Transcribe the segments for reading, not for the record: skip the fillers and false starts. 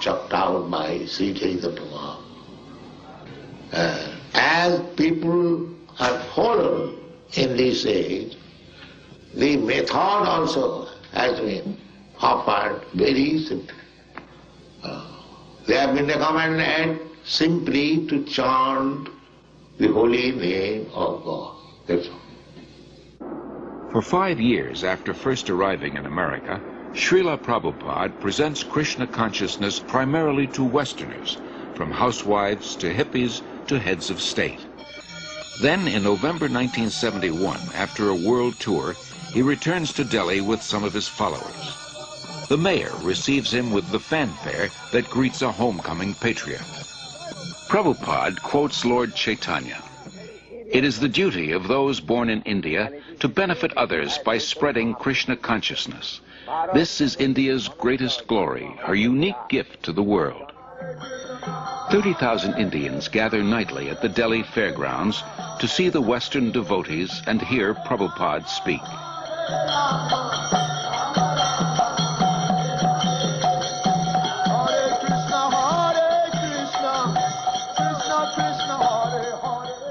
chalked out by Sri Chaitanya Prabhupada. As people are followed in this age, the method also has been offered very simply. They have been recommended simply to chant the holy name of God. That's all. For 5 years after first arriving in America, Srila Prabhupada presents Krishna consciousness primarily to Westerners, from housewives to hippies to heads of state. Then, in November 1971, after a world tour, he returns to Delhi with some of his followers. The mayor receives him with the fanfare that greets a homecoming patriot. Prabhupada quotes Lord Chaitanya. It is the duty of those born in India to benefit others by spreading Krishna consciousness. This is India's greatest glory, her unique gift to the world. 30,000 Indians gather nightly at the Delhi fairgrounds to see the Western devotees and hear Prabhupada speak.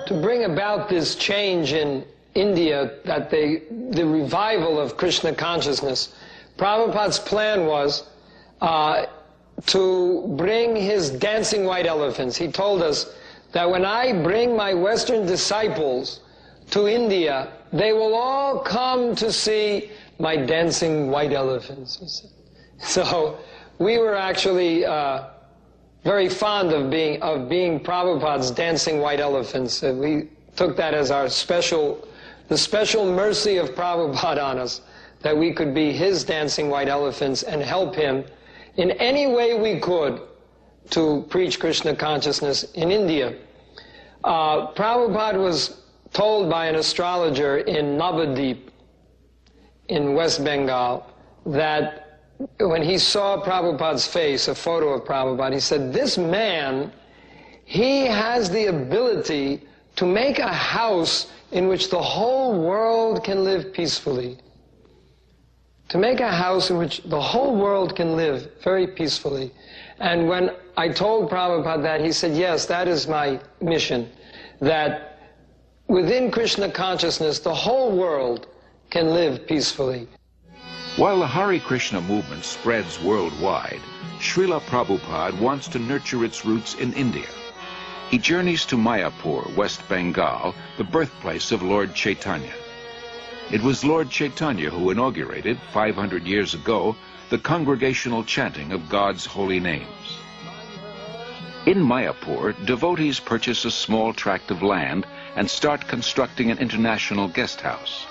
To bring about this change in India, that the revival of Krishna consciousness, Prabhupada's plan was to bring his dancing white elephants. He told us that when I bring my Western disciples to India, they will all come to see my dancing white elephants, he said. So we were actually very fond of being Prabhupada's dancing white elephants. We took that as the special mercy of Prabhupada on us, that we could be his dancing white elephants and help him in any way we could to preach Krishna consciousness in India. Prabhupada was told by an astrologer in Navadip in West Bengal that when he saw Prabhupada's face, a photo of Prabhupada, he said, this man, he has the ability to make a house in which the whole world can live peacefully. To make a house in which the whole world can live very peacefully. And when I told Prabhupada that, he said, yes, that is my mission, that within Krishna consciousness, the whole world can live peacefully. While the Hare Krishna movement spreads worldwide, Srila Prabhupada wants to nurture its roots in India. He journeys to Mayapur, West Bengal, the birthplace of Lord Chaitanya. It was Lord Chaitanya who inaugurated, 500 years ago, the congregational chanting of God's holy names. In Mayapur, devotees purchase a small tract of land and start constructing an international guest house.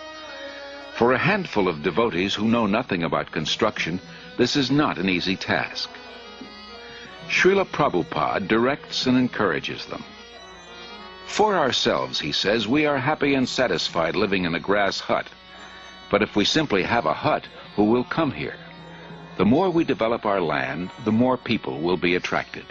For a handful of devotees who know nothing about construction, this is not an easy task. Srila Prabhupada directs and encourages them. For ourselves, he says, we are happy and satisfied living in a grass hut. But if we simply have a hut, who will come here? The more we develop our land, the more people will be attracted.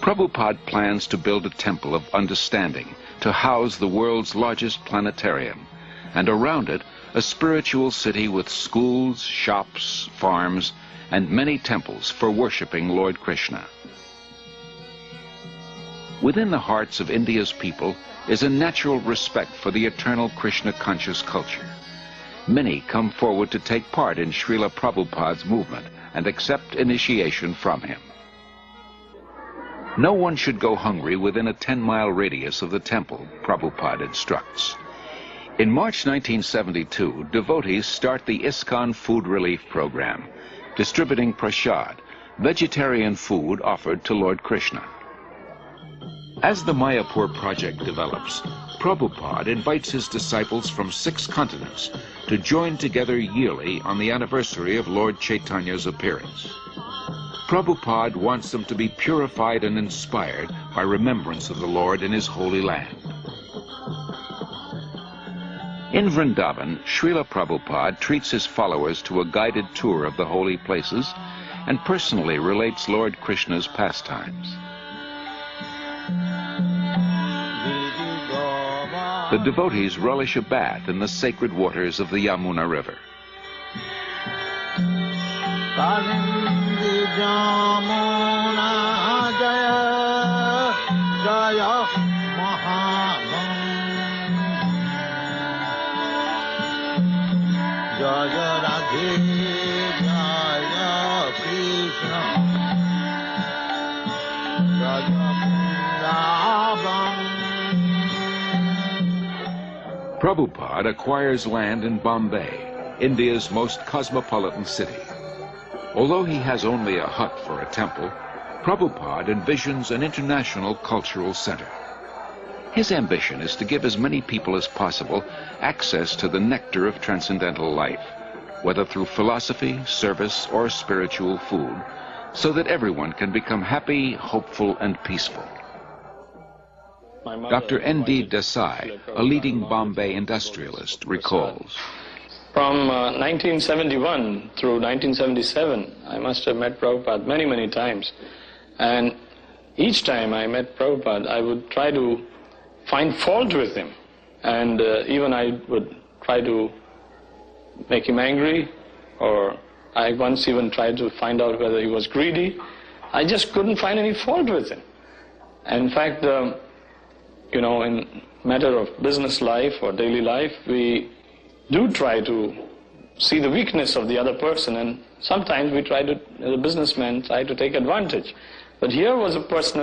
Prabhupada plans to build a temple of understanding to house the world's largest planetarium, and around it, a spiritual city with schools, shops, farms, and many temples for worshipping Lord Krishna. Within the hearts of India's people is a natural respect for the eternal Krishna-conscious culture. Many come forward to take part in Srila Prabhupada's movement and accept initiation from him. No one should go hungry within a 10-mile radius of the temple, Prabhupada instructs. In March 1972, devotees start the ISKCON Food Relief Program, distributing prasad, vegetarian food offered to Lord Krishna. As the Mayapur project develops, Prabhupada invites his disciples from 6 continents to join together yearly on the anniversary of Lord Chaitanya's appearance. Prabhupada wants them to be purified and inspired by remembrance of the Lord in his holy land. In Vrindavan, Srila Prabhupada treats his followers to a guided tour of the holy places and personally relates Lord Krishna's pastimes. The devotees relish a bath in the sacred waters of the Yamuna River. Jamuna Jaya Jaya Mahamana Jaya Radhe Jaya Krishna Jaya Vrindavan. Prabhupada acquires land in Bombay, India's most cosmopolitan city. Although he has only a hut for a temple, Prabhupada envisions an international cultural center. His ambition is to give as many people as possible access to the nectar of transcendental life, whether through philosophy, service, or spiritual food, so that everyone can become happy, hopeful, and peaceful. Dr. N.D. Desai, a leading Bombay industrialist, recalls, From 1971 through 1977, I must have met Prabhupada many, many times. And each time I met Prabhupada, I would try to find fault with him. And even I would try to make him angry, or I once even tried to find out whether he was greedy. I just couldn't find any fault with him. And in fact, you know, in matter of business life or daily life, we do try to see the weakness of the other person, and sometimes we try to, as a businessman, try to take advantage. But here was a person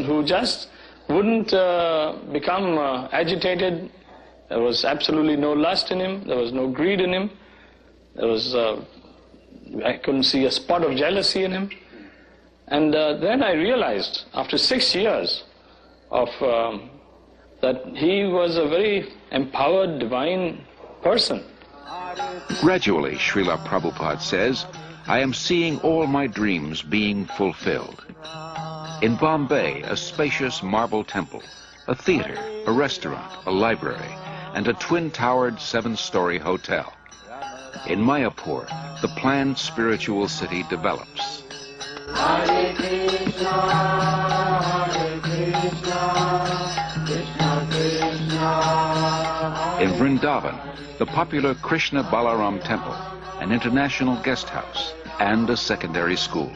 who just wouldn't become agitated. There was absolutely no lust in him, there was no greed in him, there was, I couldn't see a spot of jealousy in him. And then I realized, after 6 years of that he was a very empowered, divine person. Gradually, Srila Prabhupada says, I am seeing all my dreams being fulfilled. In Bombay, a spacious marble temple, a theater, a restaurant, a library, and a twin-towered 7-story hotel. In Mayapur, the planned spiritual city develops. Hare Krishna, Hare Krishna, Krishna Krishna. In Vrindavan, the popular Krishna Balaram temple, an international guest house, and a secondary school.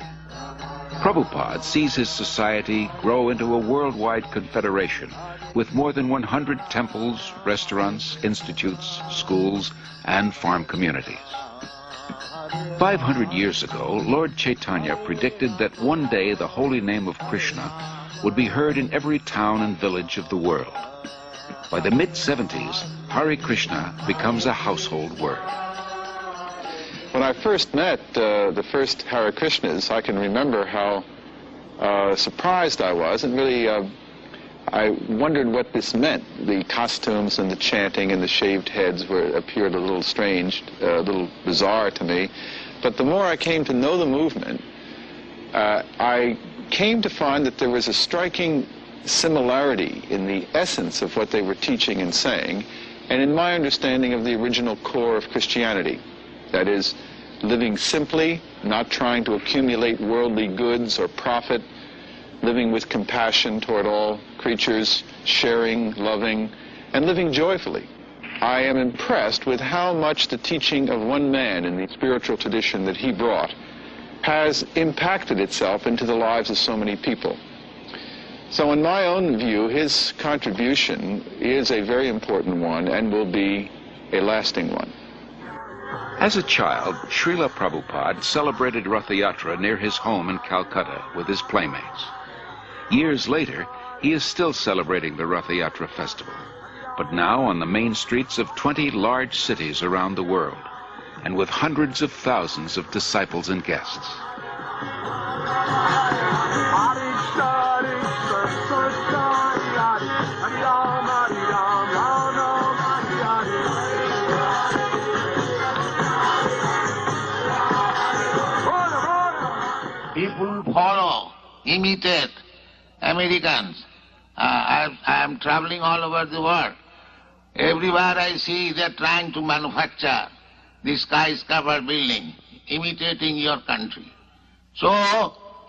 Prabhupada sees his society grow into a worldwide confederation with more than 100 temples, restaurants, institutes, schools, and farm communities. 500 years ago, Lord Chaitanya predicted that one day the holy name of Krishna would be heard in every town and village of the world. By the mid-70s, Hare Krishna becomes a household word. When I first met the first Hare Krishnas, I can remember how surprised I was, and really I wondered what this meant. The costumes and the chanting and the shaved heads appeared a little strange, a little bizarre to me. But the more I came to know the movement, I came to find that there was a striking similarity in the essence of what they were teaching and saying, and in my understanding of the original core of Christianity. That is, living simply, not trying to accumulate worldly goods or profit, living with compassion toward all creatures, sharing, loving, and living joyfully. I am impressed with how much the teaching of one man in the spiritual tradition that he brought has impacted itself into the lives of so many people. So in my own view, his contribution is a very important one and will be a lasting one. As a child, Srila Prabhupada celebrated Rath Yatra near his home in Calcutta with his playmates. Years later, he is still celebrating the Rath Yatra festival, but now on the main streets of 20 large cities around the world, and with hundreds of thousands of disciples and guests. People follow, imitate Americans. I am traveling all over the world. Everywhere I see they're trying to manufacture the skyscraper building, imitating your country. So,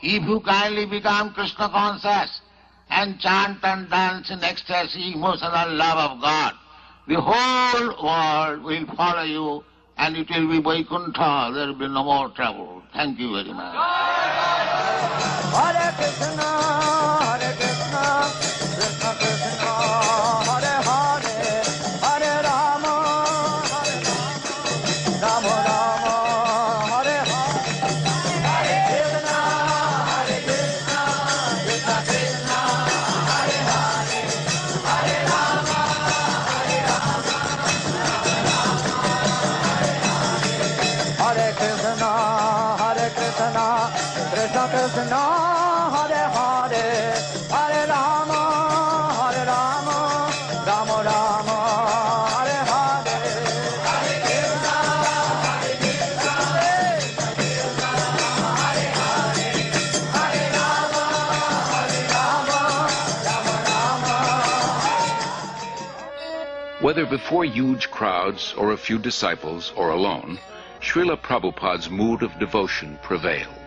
if you kindly become Krishna conscious and chant and dance in ecstasy, emotional love of God, the whole world will follow you and it will be Vaikuntha, there will be no more trouble. Thank you very much. Hare Krishna, Krishna Krishna, Hare Hare, Hare Rama, Rama Rama, Hare Hare, Hare Krishna, Krishna Krishna, Hare Hare, Hare Rama, Hare Krishna, Krishna Krishna, Hare Hare, Hare Rama, Rama Rama, Hare Hare, Hare Krishna, Krishna Krishna, Hare Hare, Hare Rama, Rama Rama. Whether before huge crowds or a few disciples or alone, Srila Prabhupada's mood of devotion prevailed.